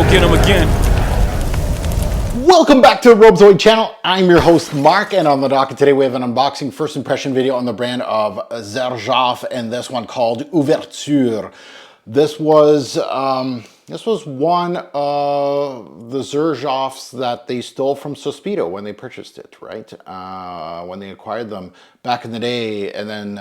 go get him again. Welcome back to the Robezoid channel. I'm your host Mark, and on the docket today we have an unboxing first impression video on the brand of Xerjoff, and this one called Ouverture. This was one of the Xerjoffs that they stole from Sospiro when they purchased it, right? When they acquired them back in the day, and then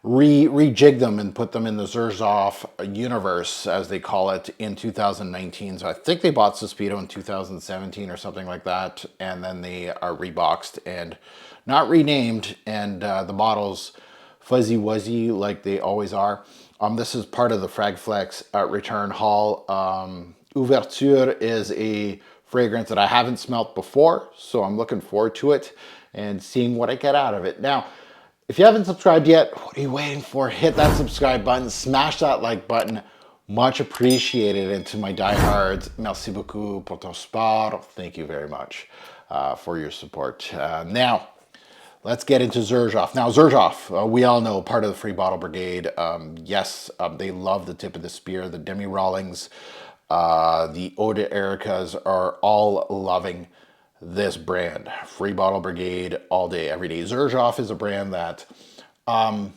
rejigged them and put them in the Xerjoff universe, as they call it, in 2019. So I think they bought Sospiro in 2017 or something like that, and then they are reboxed and not renamed, and the bottles fuzzy wuzzy like they always are. This is part of the Fragflex return haul. Ouverture is a fragrance that I haven't smelt before, so I'm looking forward to it and seeing what I get out of it. Now, if you haven't subscribed yet, what are you waiting for? Hit that subscribe button, smash that like button. Much appreciated. And to my diehards, merci beaucoup pour ton support. Thank you very much for your support. Now, let's get into Xerjoff. Now, Xerjoff, we all know, part of the Free Bottle Brigade. Yes, they love the tip of the spear. The Demi Rawlings, the Eau de Ericas are all loving this brand. Free Bottle Brigade all day, every day. Xerjoff is a brand that a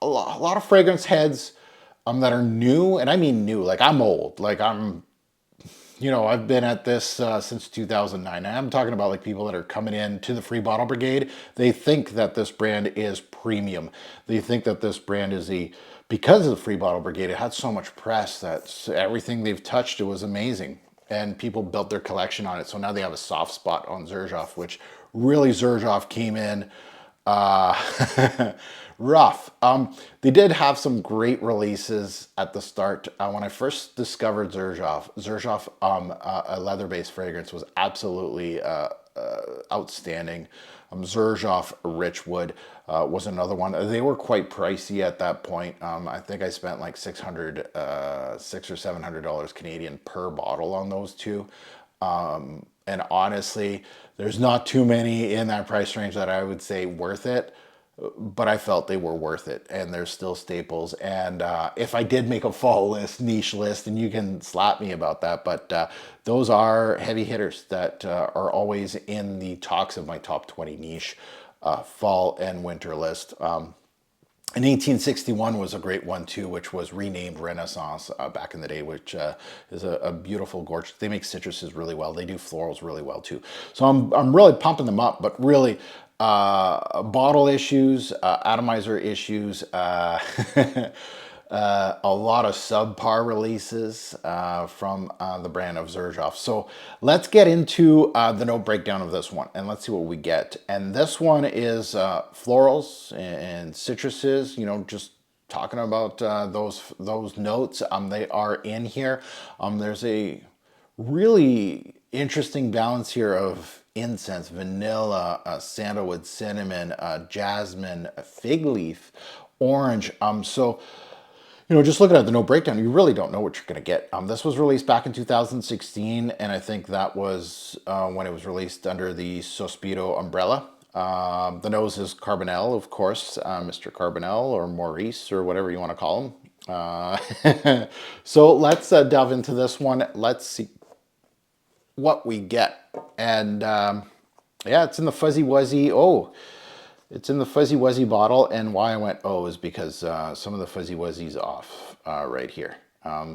lot of fragrance heads that are new, and I mean new, like I'm old, like I've been at this since 2009. And I'm talking about like people that are coming in to the Free Bottle Brigade. They think that this brand is premium. They think that this brand is because of the Free Bottle Brigade, it had so much press that everything they've touched, it was amazing. And people built their collection on it. So now they have a soft spot on Xerjoff, which really Xerjoff came in rough. They did have some great releases at the start. When I first discovered Xerjoff, a leather-based fragrance was absolutely outstanding. Xerjoff Richwood was another one. They were quite pricey at that point. I think I spent like $600 or $700 Canadian per bottle on those two. And honestly, there's not too many in that price range that I would say worth it, but I felt they were worth it, and they're still staples. And if I did make a fall list, niche list, and you can slap me about that, but those are heavy hitters that are always in the talks of my top 20 niche fall and winter list. And 1861 was a great one too, which was renamed Renaissance back in the day, which is a beautiful, gorgeous. They make citruses really well. They do florals really well too. So I'm really pumping them up, but really bottle issues, atomizer issues, a lot of subpar releases from the brand of Xerjoff. So let's get into the note breakdown of this one, and let's see what we get. And this one is florals and citruses, just talking about those notes. They are in here. There's a really interesting balance here of incense, vanilla, sandalwood, cinnamon, jasmine, fig leaf, orange. So just looking at the note breakdown, you really don't know what you're going to get. This was released back in 2016, and I think that was when it was released under the Sospiro umbrella. The nose is Carbonell, of course, Mr. Carbonell or Maurice or whatever you want to call him. So let's delve into this one. Let's see what we get. And yeah, it's in the Fuzzy Wuzzy. Oh, it's in the Fuzzy Wuzzy bottle, and why I went is because some of the Fuzzy Wuzzy's off right here.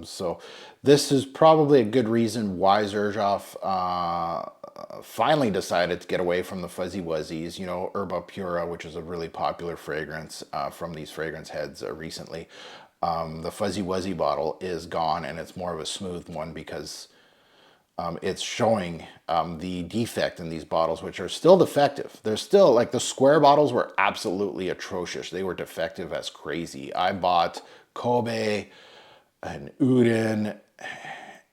So this is probably a good reason why Xerjoff finally decided to get away from the Fuzzy Wuzzies. Herba Pura, which is a really popular fragrance from these fragrance heads recently. The Fuzzy Wuzzy bottle is gone, and it's more of a smooth one because it's showing the defect in these bottles, which are still defective. They're still, like, the square bottles were absolutely atrocious. They were defective as crazy. I bought Kobe and Uden,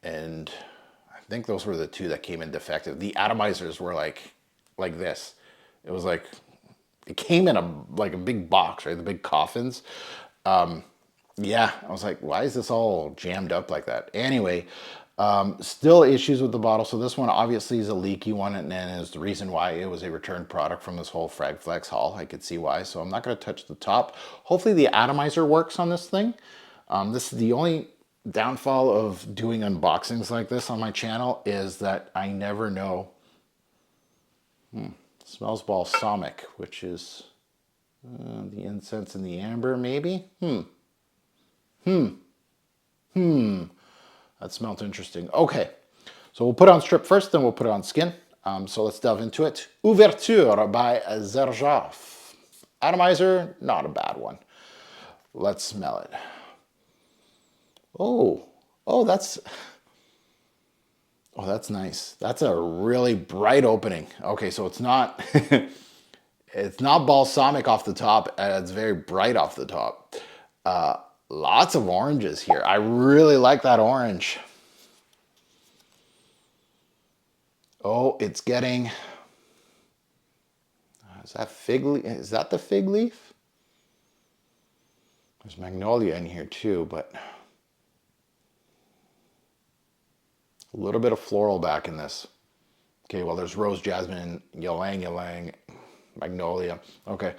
and I think those were the two that came in defective. The atomizers were like this. It was like, it came in a big box, right? The big coffins. Yeah, I was like, why is this all jammed up like that? Anyway, still issues with the bottle. So this one obviously is a leaky one, and is the reason why it was a returned product from this whole Fragflex haul. I could see why. So I'm not going to touch the top. Hopefully the atomizer works on this thing. This is the only downfall of doing unboxings like this on my channel is that I never know. Smells balsamic, which is the incense and the amber, maybe? That smelled interesting. Okay, so we'll put on strip first, then we'll put it on skin. So let's delve into it. Ouverture by Xerjoff. Atomizer, not a bad one. Let's smell it. Oh, that's nice. That's a really bright opening. Okay, so it's not it's not balsamic off the top, and it's very bright off the top. Lots of oranges here. I really like that orange. Oh, it's getting, is that fig leaf? Is that the fig leaf? There's magnolia in here too, but a little bit of floral back in this. Okay, well, there's rose, jasmine, ylang ylang, magnolia. Okay.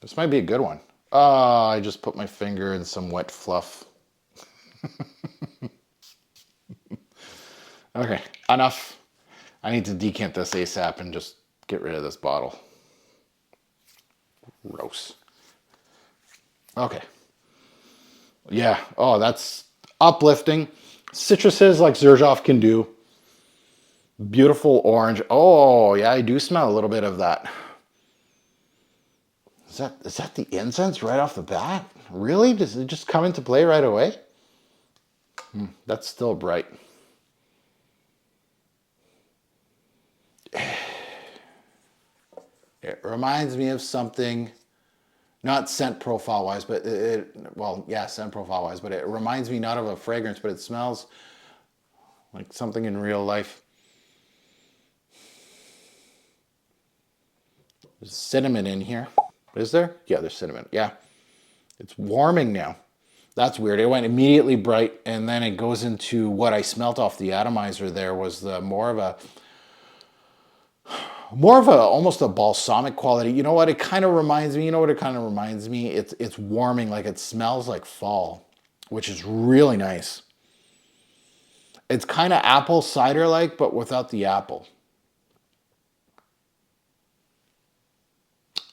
This might be a good one. I just put my finger in some wet fluff. Okay, enough. I need to decant this ASAP and just get rid of this bottle. Gross. Okay. Yeah, oh, that's uplifting. Citruses like Xerjoff can do. Beautiful orange. Oh, yeah, I do smell a little bit of that. Is that the incense right off the bat? Really? Does it just come into play right away? That's still bright. It reminds me of something, not scent profile wise, but well, yeah, scent profile wise, but it reminds me not of a fragrance, but it smells like something in real life. There's cinnamon in here. Is there? Yeah, there's cinnamon. Yeah. It's warming now. That's weird. It went immediately bright, and then it goes into what I smelt off the atomizer there was the more of a almost a balsamic quality. You know what? It kind of reminds me, It's warming, like it smells like fall, which is really nice. It's kind of apple cider like, but without the apple.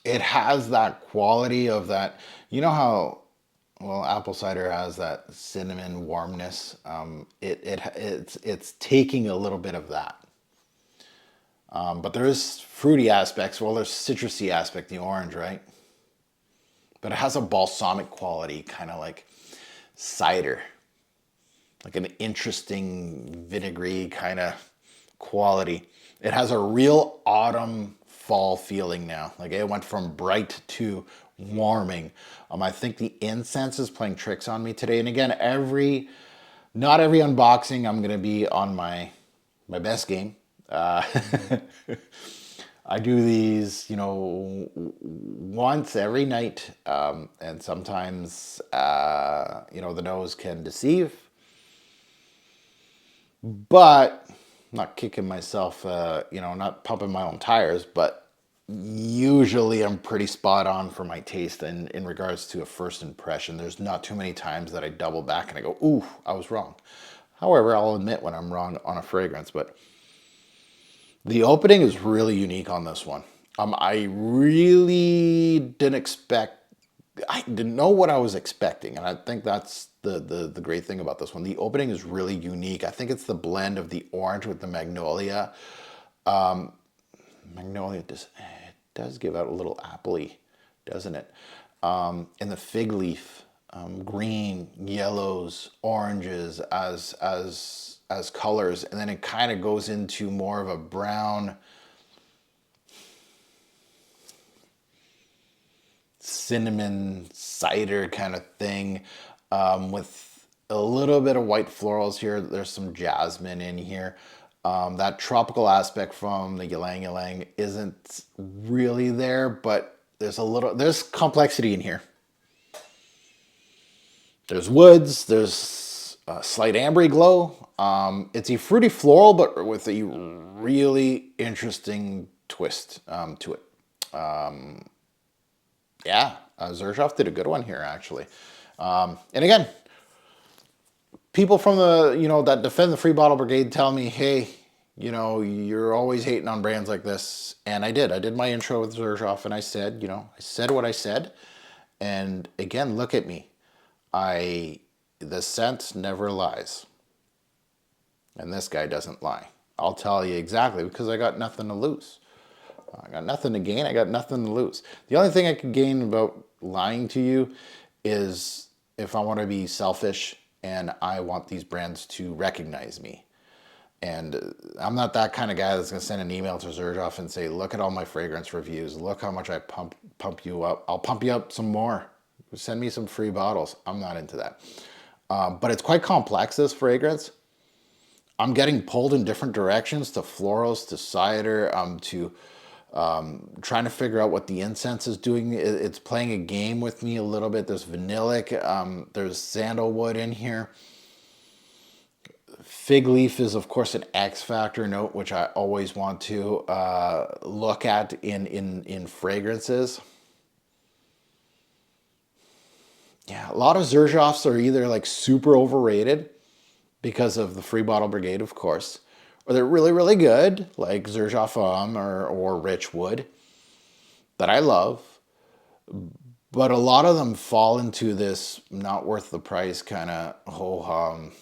It has that quality of that, you know how, well, apple cider has that cinnamon warmness. It's taking a little bit of that. But there is fruity aspects. Well, there's citrusy aspect, the orange, right? But it has a balsamic quality, kind of like cider. Like an interesting vinegary kind of quality. It has a real autumn fall feeling now. Like it went from bright to warming. I think the incense is playing tricks on me today. And again, not every unboxing I'm gonna be on my best game. I do these, once every night, and sometimes, the nose can deceive. But I'm not kicking myself, not pumping my own tires, but usually I'm pretty spot on for my taste in regards to a first impression. There's not too many times that I double back and I go, ooh, I was wrong. However, I'll admit when I'm wrong on a fragrance, but the opening is really unique on this one. I really I didn't know what I was expecting, and I think that's the great thing about this one. The opening is really unique. I think it's the blend of the orange with the magnolia. Magnolia does give out a little appley, doesn't it? And the fig leaf, green, yellows, oranges as colors, and then it kind of goes into more of a brown, cinnamon cider kind of thing, with a little bit of white florals here. There's some jasmine in here. That tropical aspect from the ylang ylang isn't really there, but there's complexity in here. There's woods, there's a slight ambery glow. It's a fruity floral, but with a really interesting twist to it. Yeah, Xerjoff did a good one here, actually. And again, people from the, that defend the free bottle brigade tell me, hey, you're always hating on brands like this. And I did. I did my intro with Xerjoff, and I said, I said what I said. And again, look at me. The scent never lies. And this guy doesn't lie. I'll tell you exactly, because I got nothing to lose. I got nothing to gain. I got nothing to lose. The only thing I could gain about lying to you is if I want to be selfish and I want these brands to recognize me. And I'm not that kind of guy that's going to send an email to Xerjoff and say, look at all my fragrance reviews. Look how much I pump you up. I'll pump you up some more. Send me some free bottles. I'm not into that. But it's quite complex, this fragrance. I'm getting pulled in different directions, to florals, to cider, to trying to figure out what the incense is doing. It's playing a game with me a little bit. There's vanillic, there's sandalwood in here. Fig leaf is, of course, an X factor note, which I always want to look at in fragrances. Yeah, a lot of Xerjoffs are either like super overrated because of the free bottle brigade, of course, or they're really, really good, like Xerjoff or Richwood, that I love. But a lot of them fall into this not worth the price kind of ho-hum,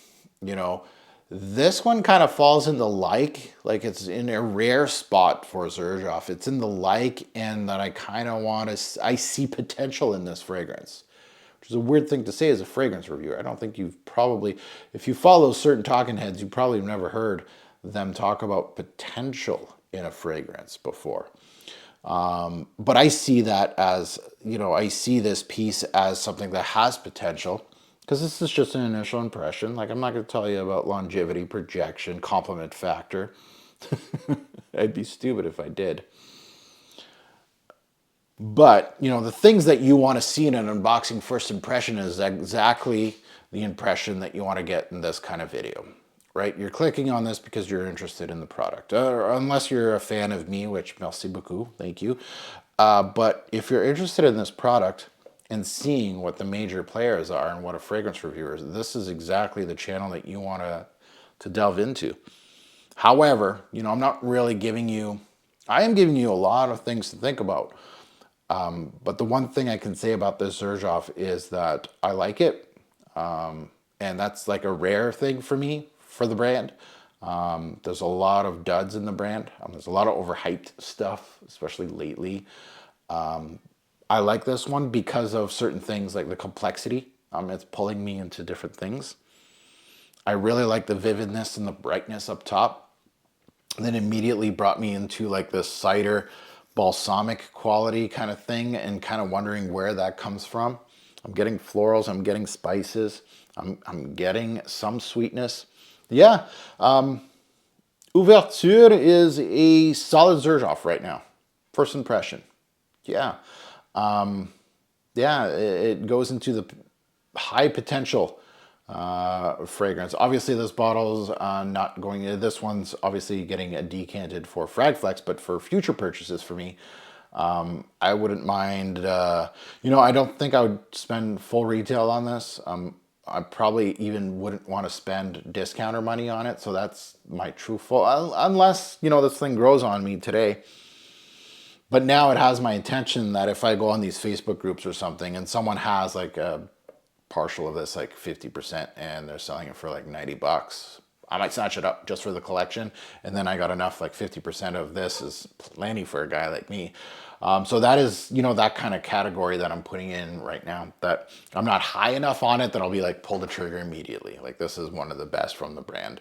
This one kind of falls in the like it's in a rare spot for Xerjoff. It's in the like, and that I kind of I see potential in this fragrance. Which is a weird thing to say as a fragrance reviewer. I don't think if you follow certain talking heads, you probably have never heard them talk about potential in a fragrance before. But I see that as, I see this piece as something that has potential, because this is just an initial impression. Like, I'm not going to tell you about longevity, projection, compliment factor. I'd be stupid if I did. But, the things that you want to see in an unboxing first impression is exactly the impression that you want to get in this kind of video, right? You're clicking on this because you're interested in the product, unless you're a fan of me, which merci beaucoup, thank you. But if you're interested in this product and seeing what the major players are and what a fragrance reviewer is, this is exactly the channel that you want to delve into. However, I'm not really I am giving you a lot of things to think about. But the one thing I can say about this Xerjoff is that I like it. And that's like a rare thing for me, for the brand. There's a lot of duds in the brand. There's a lot of overhyped stuff, especially lately. I like this one because of certain things like the complexity. It's pulling me into different things. I really like the vividness and the brightness up top. And then immediately brought me into like this cider balsamic quality kind of thing, and kind of wondering where that comes from. I'm getting florals, I'm getting spices, I'm getting some sweetness. Yeah, Ouverture is a solid Xerjoff right now. First impression. Yeah. It goes into the high potential fragrance. Obviously, this bottle's not going to, this one's obviously getting decanted for Fragflex, but for future purchases for me, I wouldn't mind, I don't think I would spend full retail on this. I probably even wouldn't want to spend discounter money on it. So that's my true full, unless, this thing grows on me today. But now it has my intention that if I go on these Facebook groups or something and someone has like a partial of this, like 50%, and they're selling it for like $90, I might snatch it up just for the collection. And then I got enough, like 50% of this is plenty for a guy like me. So that is, that kind of category that I'm putting in right now, that I'm not high enough on it that I'll be like, pull the trigger immediately. Like, this is one of the best from the brand.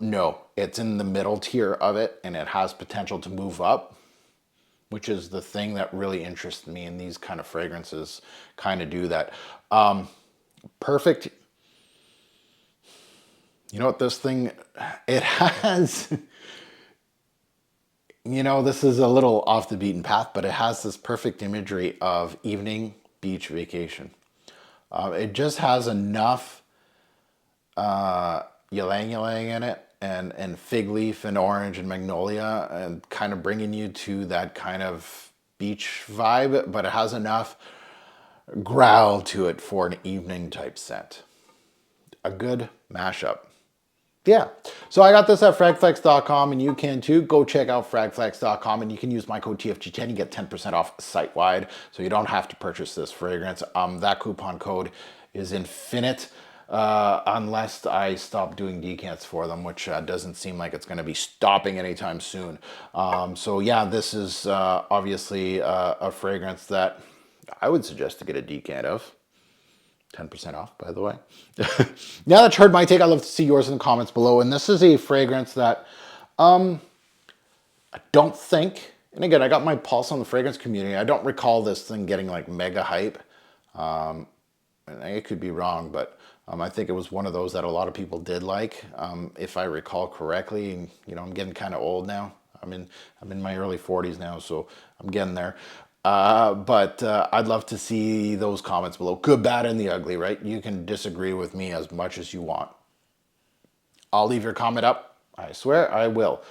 No, it's in the middle tier of it, and it has potential to move up, which is the thing that really interests me in these kind of fragrances, kind of do that. Perfect. You know what this thing, it has, this is a little off the beaten path, but it has this perfect imagery of evening beach vacation. It just has enough ylang ylang in it, and fig leaf and orange and magnolia, and kind of bringing you to that kind of beach vibe, but it has enough growl to it for an evening type scent. A good mashup. Yeah, so I got this at fragflex.com, and you can too. Go check out fragflex.com, and you can use my code TFG10. You get 10% off site-wide, so you don't have to purchase this fragrance. That coupon code is infinite, unless I stop doing decants for them, which doesn't seem like it's going to be stopping anytime soon. So yeah, this is obviously a fragrance that I would suggest to get a decant of. 10% off, by the way. Now that you heard my take, I'd love to see yours in the comments below. And this is a fragrance that I don't think, and again, I got my pulse on the fragrance community. I don't recall this thing getting like mega hype. And I could be wrong, but I think it was one of those that a lot of people did like, if I recall correctly. And, you know, I'm getting kind of old now. I'm in my early 40s now, so I'm getting there. But I'd love to see those comments below. Good, bad, and the ugly, right? You can disagree with me as much as you want. I'll leave your comment up. I swear I will.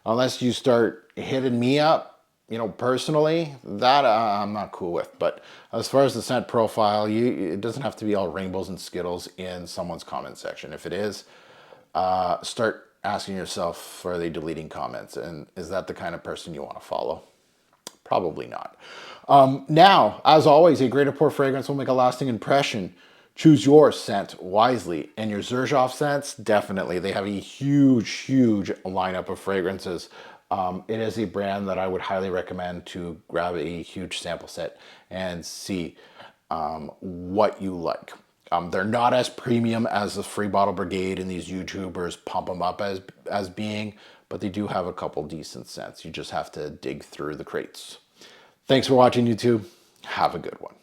Unless you start hitting me up, you know, personally, that I'm not cool with. But as far as the scent profile, it doesn't have to be all rainbows and skittles in someone's comment section. If it is, start asking yourself, are they deleting comments? And is that the kind of person you want to follow? Probably not. Now, as always, a great pour fragrance will make a lasting impression. Choose your scent wisely. And your Xerjoff scents, definitely. They have a huge, huge lineup of fragrances. It is a brand that I would highly recommend to grab a huge sample set and see what you like. They're not as premium as the Free Bottle Brigade and these YouTubers pump them up as being, but they do have a couple decent scents. You just have to dig through the crates. Thanks for watching, YouTube. Have a good one.